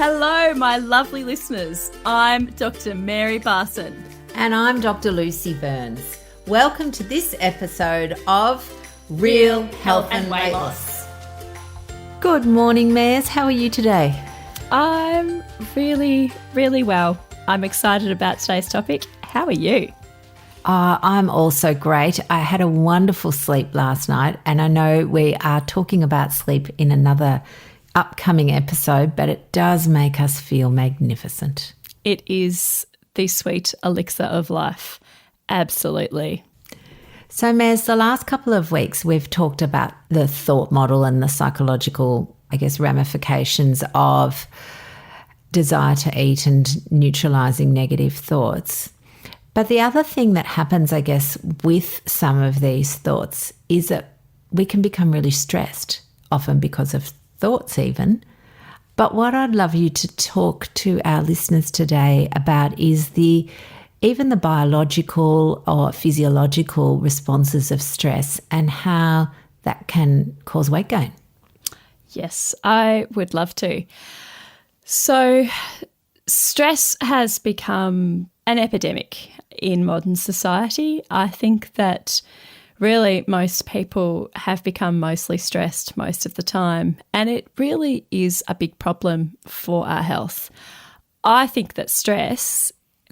Hello, my lovely listeners. I'm Dr. Mary Barson. And I'm Dr. Lucy Burns. Welcome to this episode of Real Health and Weight Loss. Good morning, Mares. How are you today? I'm really, really well. I'm excited about today's topic. How are you? I'm also great. I had a wonderful sleep last night, and I know we are talking about sleep in another upcoming episode, but it does make us feel magnificent. It is the sweet elixir of life. Absolutely. So, Maz, the last couple of weeks we've talked about the thought model and the psychological, ramifications of desire to eat and neutralising negative thoughts. But the other thing that happens, with some of these thoughts is that we can become really stressed, often because of thoughts even. But what I'd love you to talk to our listeners today about is even the biological or physiological responses of stress and how that can cause weight gain. Yes, I would love to. So stress has become an epidemic in modern society. I think that really most people have become mostly stressed most of the time, and it really is a big problem for our health. I think that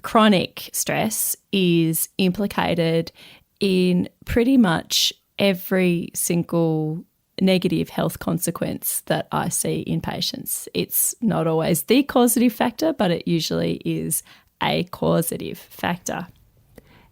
chronic stress, is implicated in pretty much every single negative health consequence that I see in patients. It's not always the causative factor, but it usually is a causative factor.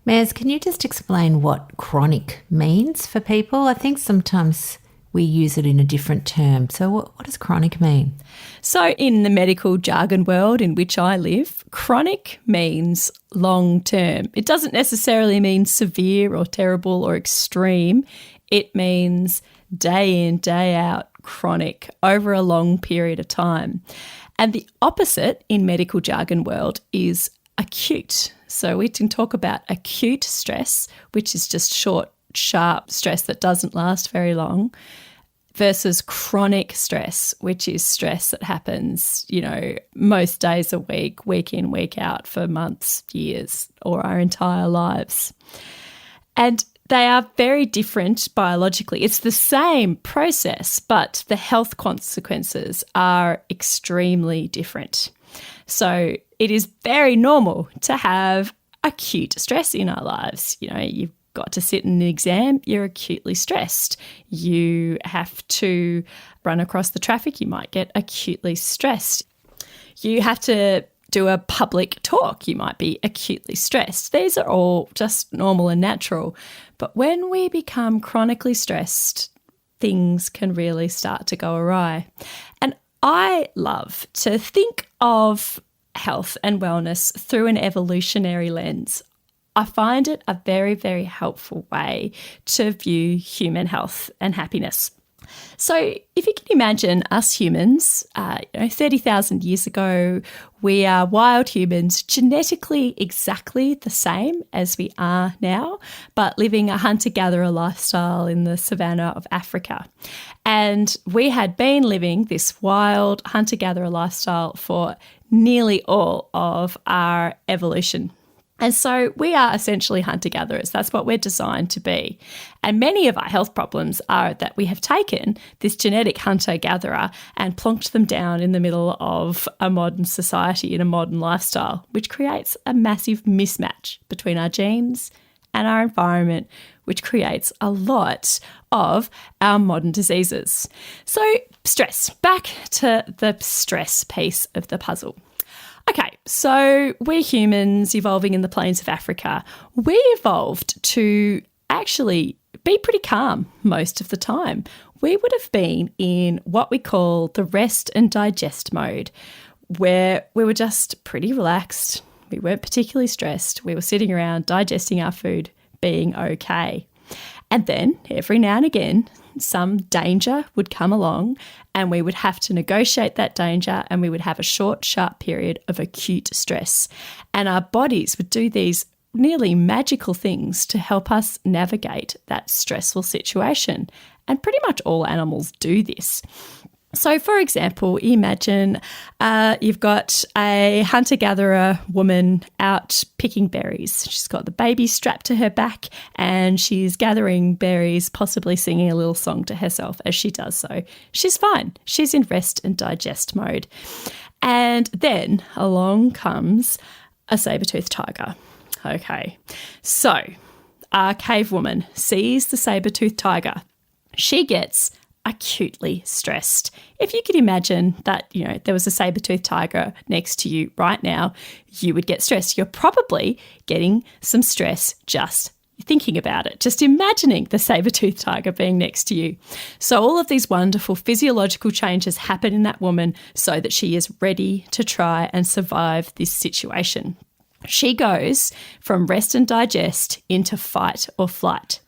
Maz, can you just explain what chronic means for people? I think sometimes we use it in a different term. So what does chronic mean? So in the medical jargon world in which I live, chronic means long term. It doesn't necessarily mean severe or terrible or extreme. It means day in, day out, chronic, over a long period of time. And the opposite in medical jargon world is acute. So we can talk about acute stress, which is just short, sharp stress that doesn't last very long, versus chronic stress, which is stress that happens, most days a week in, week out for months, years, or our entire lives. And they are very different biologically. It's the same process, but the health consequences are extremely different. So it is very normal to have acute stress in our lives. You've got to sit in an exam, you're acutely stressed. You have to run across the traffic, you might get acutely stressed. You have to do a public talk, you might be acutely stressed. These are all just normal and natural. But when we become chronically stressed, things can really start to go awry. And I love to think of health and wellness through an evolutionary lens. I find it a very, very helpful way to view human health and happiness. So if you can imagine us humans, 30,000 years ago, we are wild humans, genetically exactly the same as we are now, but living a hunter-gatherer lifestyle in the savannah of Africa. And we had been living this wild hunter-gatherer lifestyle for nearly all of our evolution. And so we are essentially hunter-gatherers. That's what we're designed to be. And many of our health problems are that we have taken this genetic hunter-gatherer and plonked them down in the middle of a modern society, in a modern lifestyle, which creates a massive mismatch between our genes and our environment, which creates a lot of our modern diseases. So stress, back to the stress piece of the puzzle. Okay, so we're humans evolving in the plains of Africa. We evolved to actually be pretty calm most of the time. We would have been in what we call the rest and digest mode, where we were just pretty relaxed. We weren't particularly stressed. We were sitting around digesting our food, being okay. And then every now and again, some danger would come along and we would have to negotiate that danger, and we would have a short, sharp period of acute stress. And our bodies would do these nearly magical things to help us navigate that stressful situation. And pretty much all animals do this. So, for example, imagine you've got a hunter-gatherer woman out picking berries. She's got the baby strapped to her back and she's gathering berries, possibly singing a little song to herself as she does so. She's fine. She's in rest and digest mode. And then along comes a saber-toothed tiger. Okay, so our cave woman sees the saber-toothed tiger. She gets acutely stressed. If you could imagine that, there was a saber-toothed tiger next to you right now, you would get stressed. You're probably getting some stress just thinking about it, just imagining the saber-toothed tiger being next to you. So all of these wonderful physiological changes happen in that woman so that she is ready to try and survive this situation. She goes from rest and digest into fight or flight.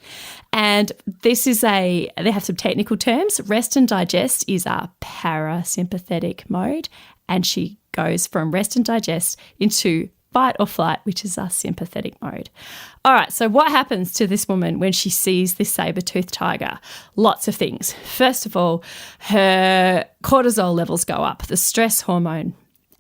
And this is they have some technical terms. Rest and digest is our parasympathetic mode, and she goes from rest and digest into fight or flight, which is our sympathetic mode. All right, so what happens to this woman when she sees this saber-toothed tiger? Lots of things. First of all, her cortisol levels go up, the stress hormone,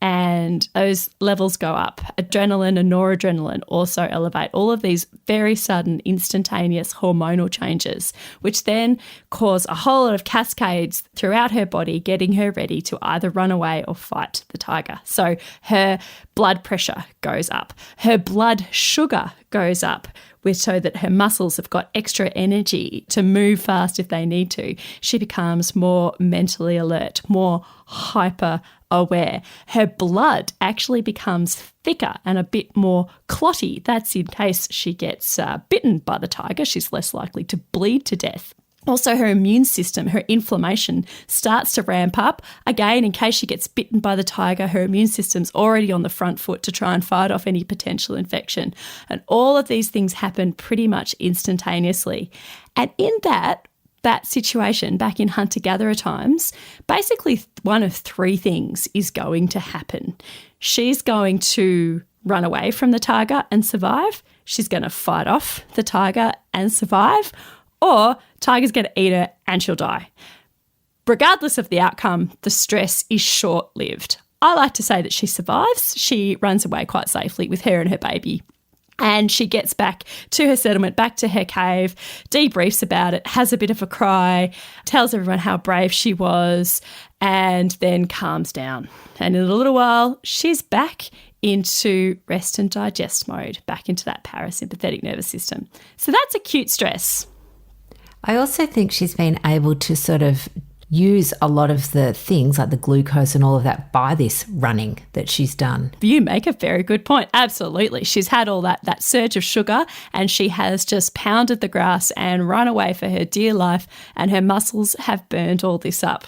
and those levels go up. Adrenaline and noradrenaline also elevate. All of these very sudden, instantaneous hormonal changes, which then cause a whole lot of cascades throughout her body, getting her ready to either run away or fight the tiger. So her blood pressure goes up. Her blood sugar goes up, so that her muscles have got extra energy to move fast if they need to. She becomes more mentally alert, more hyper aware. Her blood actually becomes thicker and a bit more clotty. That's in case she gets bitten by the tiger. She's less likely to bleed to death. Also, her immune system, her inflammation starts to ramp up. Again, in case she gets bitten by the tiger, her immune system's already on the front foot to try and fight off any potential infection. And all of these things happen pretty much instantaneously. And in that situation, back in hunter-gatherer times, basically one of three things is going to happen. She's going to run away from the tiger and survive. She's going to fight off the tiger and survive. Or tiger's going to eat her and she'll die. Regardless of the outcome, the stress is short-lived. I like to say that she survives. She runs away quite safely with her and her baby. And she gets back to her settlement, back to her cave, debriefs about it, has a bit of a cry, tells everyone how brave she was, and then calms down. And in a little while, she's back into rest and digest mode, back into that parasympathetic nervous system. So that's acute stress. I also think she's been able to sort of use a lot of the things like the glucose and all of that by this running that she's done. You make a very good point. Absolutely. She's had all that surge of sugar and she has just pounded the grass and run away for her dear life, and her muscles have burned all this up.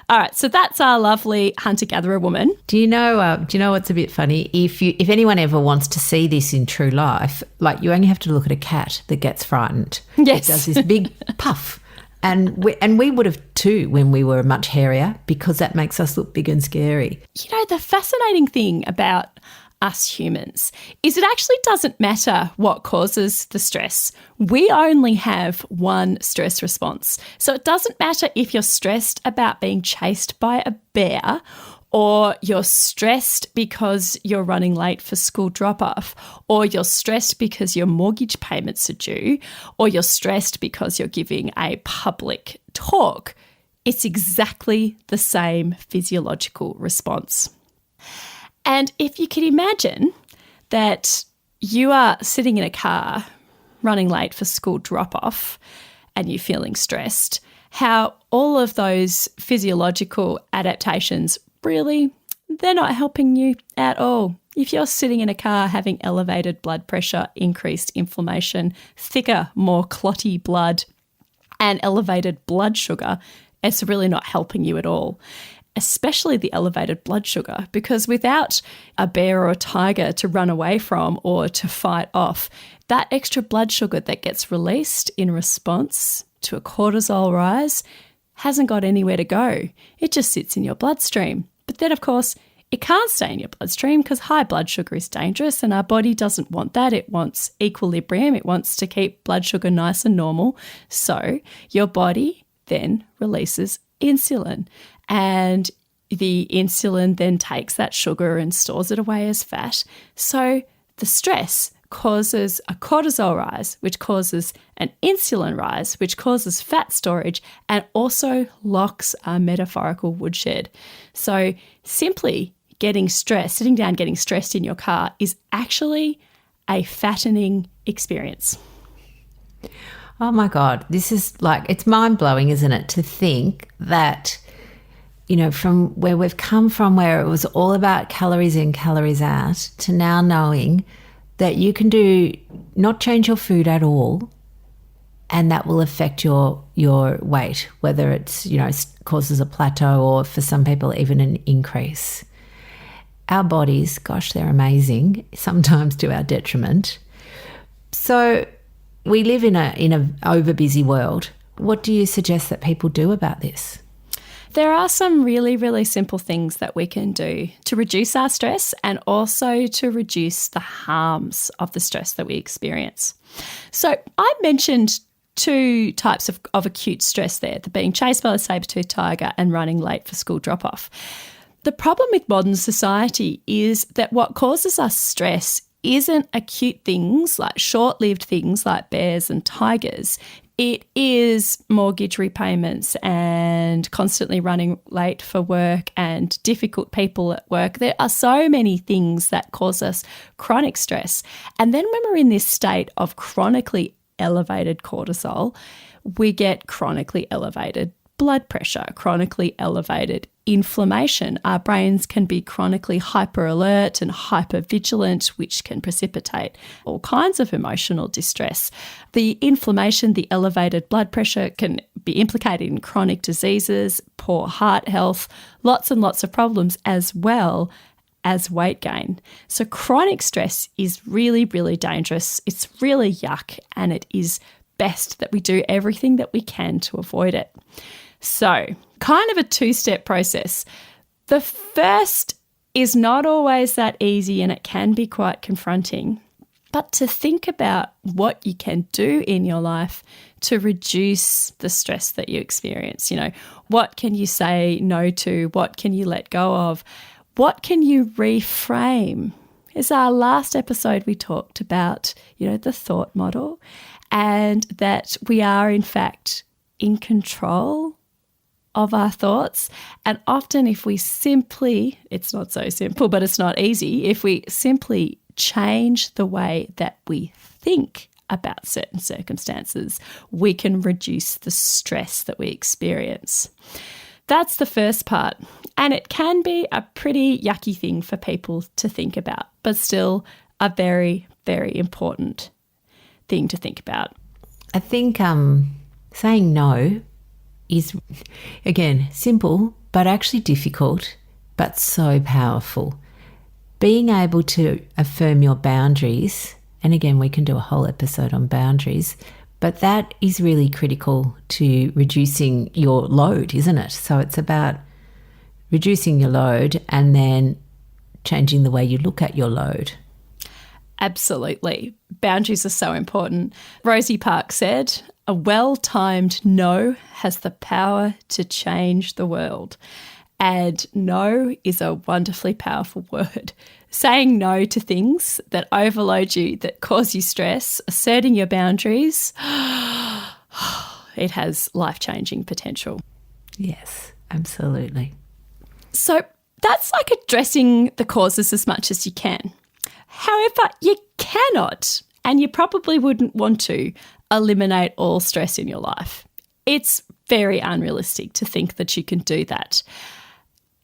All right, so that's our lovely hunter-gatherer woman. Do you know what's a bit funny? If anyone ever wants to see this in true life, like you only have to look at a cat that gets frightened. Yes. It does this big puff. And we would have too when we were much hairier, because that makes us look big and scary. The fascinating thing about us humans is it actually doesn't matter what causes the stress. We only have one stress response. So it doesn't matter if you're stressed about being chased by a bear, or you're stressed because you're running late for school drop-off, or you're stressed because your mortgage payments are due, or you're stressed because you're giving a public talk. It's exactly the same physiological response. And if you can imagine that you are sitting in a car running late for school drop-off and you're feeling stressed, how all of those physiological adaptations really, they're not helping you at all. If you're sitting in a car having elevated blood pressure, increased inflammation, thicker, more clotty blood, and elevated blood sugar, it's really not helping you at all, especially the elevated blood sugar, because without a bear or a tiger to run away from or to fight off, that extra blood sugar that gets released in response to a cortisol rise hasn't got anywhere to go. It just sits in your bloodstream. But then, of course, it can't stay in your bloodstream because high blood sugar is dangerous and our body doesn't want that. It wants equilibrium. It wants to keep blood sugar nice and normal. So your body then releases insulin. and the insulin then takes that sugar and stores it away as fat. So the stress causes a cortisol rise, which causes an insulin rise, which causes fat storage and also locks our metaphorical woodshed. So simply getting stressed, sitting down getting stressed in your car is actually a fattening experience. Oh my God, this is like, it's mind-blowing, isn't it, to think that, you know, from where we've come from, where it was all about calories in, calories out, to now knowing that you can not change your food at all, and that will affect your weight, whether it's, you know, causes a plateau or for some people even an increase. Our bodies, gosh, they're amazing, sometimes to our detriment. So we live in a over busy world. What do you suggest that people do about this? There are some really, really simple things that we can do to reduce our stress and also to reduce the harms of the stress that we experience. So I mentioned two types of acute stress there, the being chased by the saber-toothed tiger and running late for school drop-off. The problem with modern society is that what causes us stress isn't acute things like short-lived things like bears and tigers. It is mortgage repayments and constantly running late for work and difficult people at work. There are so many things that cause us chronic stress. And then when we're in this state of chronically elevated cortisol, we get chronically elevated blood pressure, chronically elevated inflammation. Our brains can be chronically hyper alert and hyper vigilant, which can precipitate all kinds of emotional distress. The inflammation, the elevated blood pressure can be implicated in chronic diseases, poor heart health, lots and lots of problems, as well as weight gain. So chronic stress is really, really dangerous. It's really yuck, and it is best that we do everything that we can to avoid it. So, kind of a two-step process. The first is not always that easy and it can be quite confronting, but to think about what you can do in your life to reduce the stress that you experience. You know, what can you say no to? What can you let go of? What can you reframe? Is our last episode we talked about, you know, the thought model, and that we are in fact in control of our thoughts. And often if we simply, it's not so simple, but it's not easy, if we simply change the way that we think about certain circumstances, we can reduce the stress that we experience. That's the first part. And it can be a pretty yucky thing for people to think about, but still a very, very important thing to think about. I think saying no is, again, simple, but actually difficult, but so powerful. Being able to affirm your boundaries, and again, we can do a whole episode on boundaries, but that is really critical to reducing your load, isn't it? So it's about reducing your load and then changing the way you look at your load. Absolutely. Boundaries are so important. Rosie Parks said, "A well-timed no has the power to change the world." And no is a wonderfully powerful word. Saying no to things that overload you, that cause you stress, asserting your boundaries, it has life-changing potential. Yes, absolutely. So that's like addressing the causes as much as you can. However, you cannot, and you probably wouldn't want to, eliminate all stress in your life. It's very unrealistic to think that you can do that.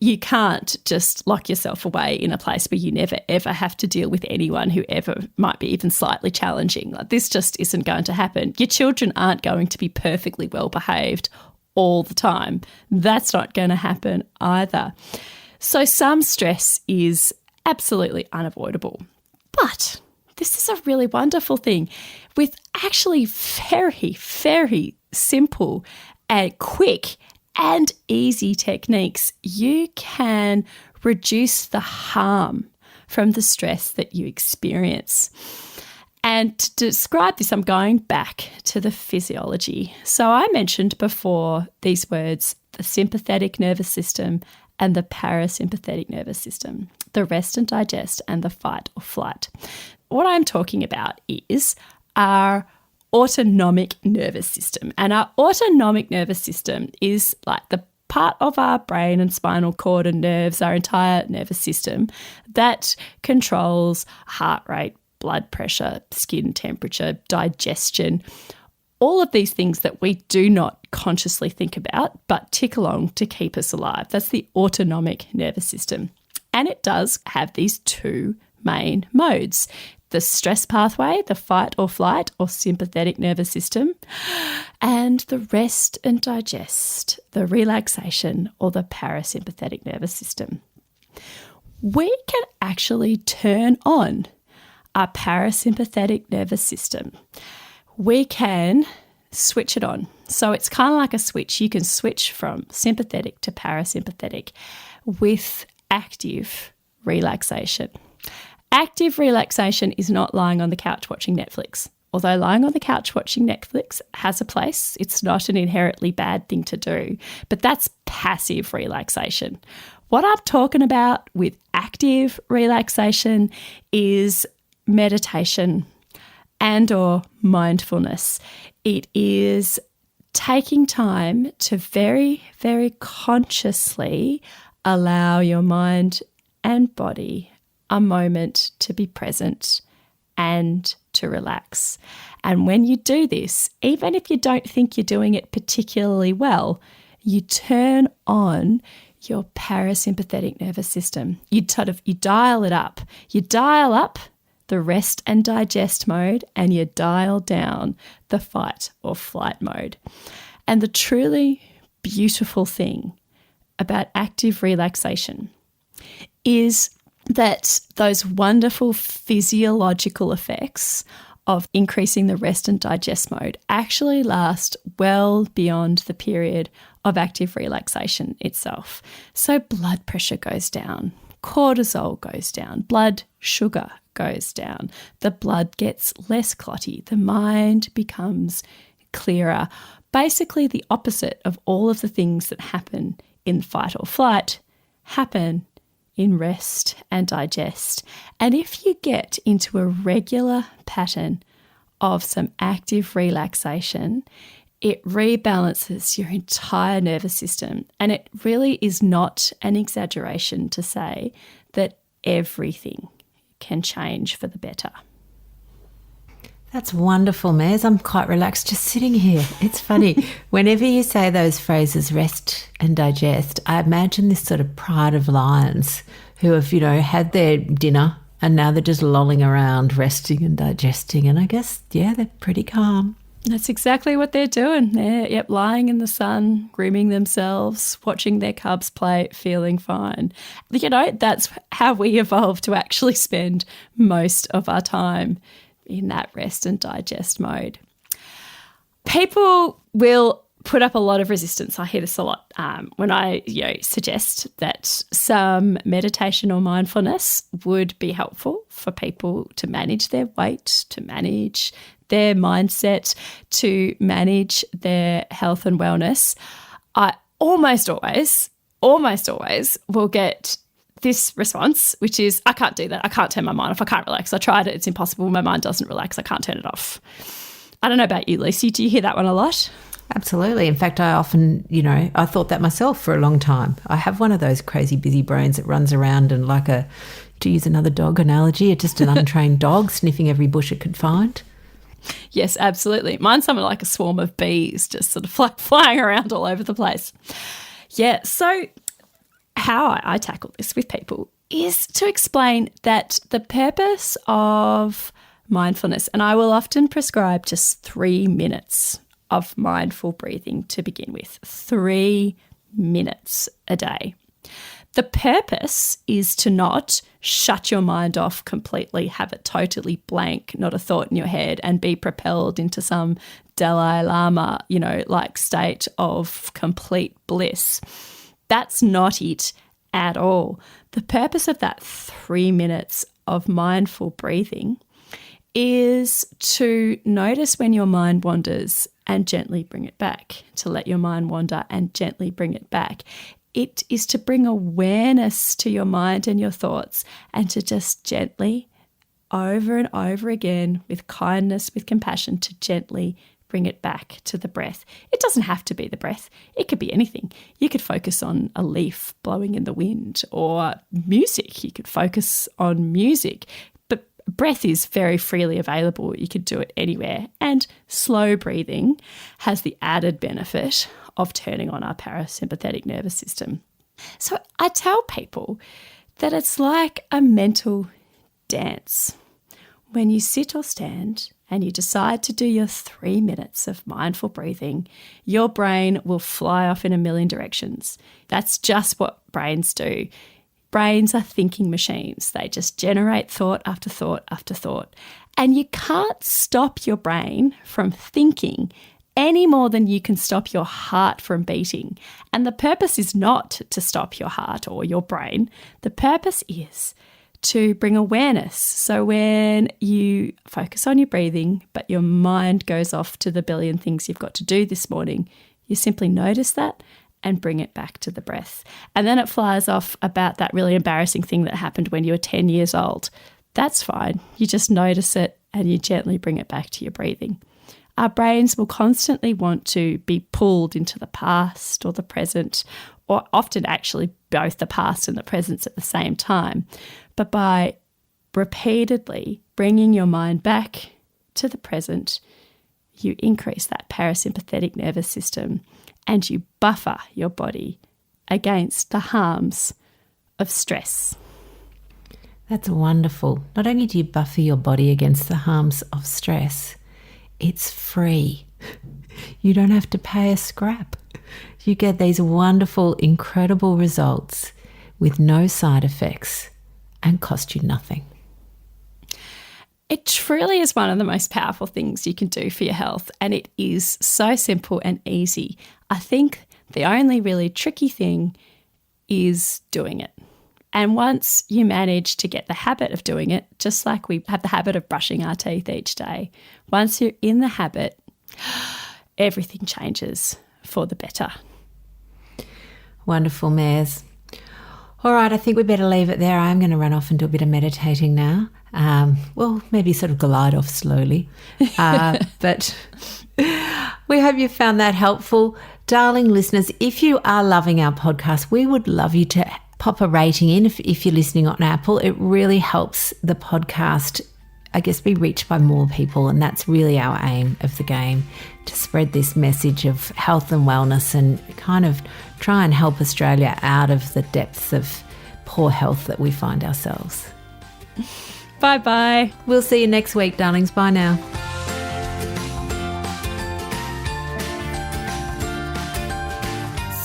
You can't just lock yourself away in a place where you never, ever have to deal with anyone who ever might be even slightly challenging. Like, this just isn't going to happen. Your children aren't going to be perfectly well behaved all the time. That's not going to happen either. So some stress is absolutely unavoidable. But this is a really wonderful thing. With actually very, very simple and quick and easy techniques, you can reduce the harm from the stress that you experience. And to describe this, I'm going back to the physiology. So I mentioned before these words, the sympathetic nervous system and the parasympathetic nervous system, the rest and digest and the fight or flight. What I'm talking about is our autonomic nervous system. And our autonomic nervous system is like the part of our brain and spinal cord and nerves, our entire nervous system, that controls heart rate, blood pressure, skin temperature, digestion, all of these things that we do not consciously think about but tick along to keep us alive. That's the autonomic nervous system. And it does have these two main modes: the stress pathway, the fight or flight or sympathetic nervous system, and the rest and digest, the relaxation or the parasympathetic nervous system. We can actually turn on our parasympathetic nervous system. We can switch it on. So it's kind of like a switch. You can switch from sympathetic to parasympathetic with active relaxation. Active relaxation is not lying on the couch watching Netflix. Although lying on the couch watching Netflix has a place, it's not an inherently bad thing to do. But that's passive relaxation. What I'm talking about with active relaxation is meditation and or mindfulness. It is taking time to very, very consciously allow your mind and body a moment to be present and to relax. And when you do this, even if you don't think you're doing it particularly well, you turn on your parasympathetic nervous system. You dial it up. You dial up the rest and digest mode, and you dial down the fight or flight mode. And the truly beautiful thing about active relaxation is that those wonderful physiological effects of increasing the rest and digest mode actually last well beyond the period of active relaxation itself. So blood pressure goes down, cortisol goes down, blood sugar goes down, the blood gets less clotty, the mind becomes clearer. Basically the opposite of all of the things that happen in fight or flight happen in rest and digest. And if you get into a regular pattern of some active relaxation, it rebalances your entire nervous system. And it really is not an exaggeration to say that everything can change for the better. That's wonderful, Maz. I'm quite relaxed just sitting here. It's funny. Whenever you say those phrases, rest and digest, I imagine this sort of pride of lions who have, had their dinner and now they're just lolling around, resting and digesting. And I guess, they're pretty calm. That's exactly what they're doing. They're lying in the sun, grooming themselves, watching their cubs play, feeling fine. That's how we evolved to actually spend most of our time in that rest and digest mode. People will put up a lot of resistance. I hear this a lot when I suggest that some meditation or mindfulness would be helpful for people to manage their weight, to manage their mindset, to manage their health and wellness. I almost always will get this response, which is, I can't do that. I can't turn my mind off. I can't relax. I tried it. It's impossible. My mind doesn't relax. I can't turn it off. I don't know about you, Lucy. Do you hear that one a lot? Absolutely. In fact, I often, I thought that myself for a long time. I have one of those crazy busy brains that runs around and to use another dog analogy, it's just an untrained dog sniffing every bush it could find. Yes, absolutely. Mine's something like a swarm of bees just sort of flying around all over the place. Yeah, so how I tackle this with people is to explain that the purpose of mindfulness, and I will often prescribe just 3 minutes of mindful breathing to begin with, 3 minutes a day. The purpose is to not shut your mind off completely, have it totally blank, not a thought in your head, and be propelled into some Dalai Lama, state of complete bliss. That's not it at all. The purpose of that 3 minutes of mindful breathing is to notice when your mind wanders and gently bring it back, to let your mind wander and gently bring it back. It is to bring awareness to your mind and your thoughts and to just gently, over and over again, with kindness, with compassion, to gently bring it back to the breath. It doesn't have to be the breath. It could be anything. You could focus on a leaf blowing in the wind, or music. You could focus on music. But breath is very freely available. You could do it anywhere. And slow breathing has the added benefit of turning on our parasympathetic nervous system. So I tell people that it's like a mental dance. When you sit or stand and you decide to do your 3 minutes of mindful breathing, your brain will fly off in a million directions. That's just what brains do. Brains are thinking machines. They just generate thought after thought after thought. And you can't stop your brain from thinking any more than you can stop your heart from beating. And the purpose is not to stop your heart or your brain. The purpose is to bring awareness. So when you focus on your breathing, but your mind goes off to the billion things you've got to do this morning, you simply notice that and bring it back to the breath. And then it flies off about that really embarrassing thing that happened when you were 10 years old. That's fine. You just notice it and you gently bring it back to your breathing. Our brains will constantly want to be pulled into the past or the present, or often actually both the past and the present at the same time. But by repeatedly bringing your mind back to the present, you increase that parasympathetic nervous system and you buffer your body against the harms of stress. That's wonderful. Not only do you buffer your body against the harms of stress, it's free. You don't have to pay a scrap. You get these wonderful, incredible results with no side effects and cost you nothing. It truly is one of the most powerful things you can do for your health, and it is so simple and easy. I think the only really tricky thing is doing it. And once you manage to get the habit of doing it, just like we have the habit of brushing our teeth each day, once you're in the habit, everything changes for the better. Wonderful, Mares. All right, I think we better leave it there. I'm going to run off and do a bit of meditating now. Well, maybe sort of glide off slowly. But we hope you found that helpful. Darling listeners, if you are loving our podcast, we would love you to pop a rating in if you're listening on Apple. It really helps the podcast, I guess, be reached by more people. And that's really our aim of the game, to spread this message of health and wellness and kind of try and help Australia out of the depths of poor health that we find ourselves. Bye-bye. We'll see you next week, darlings. Bye now.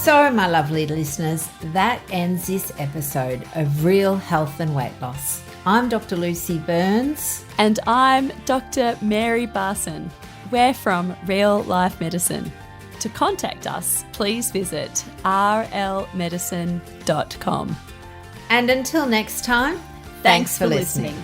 So, my lovely listeners, that ends this episode of Real Health and Weight Loss. I'm Dr. Lucy Burns. And I'm Dr. Mary Barson. We're from Real Life Medicine. To contact us, please visit rlmedicine.com. And until next time, thanks for listening.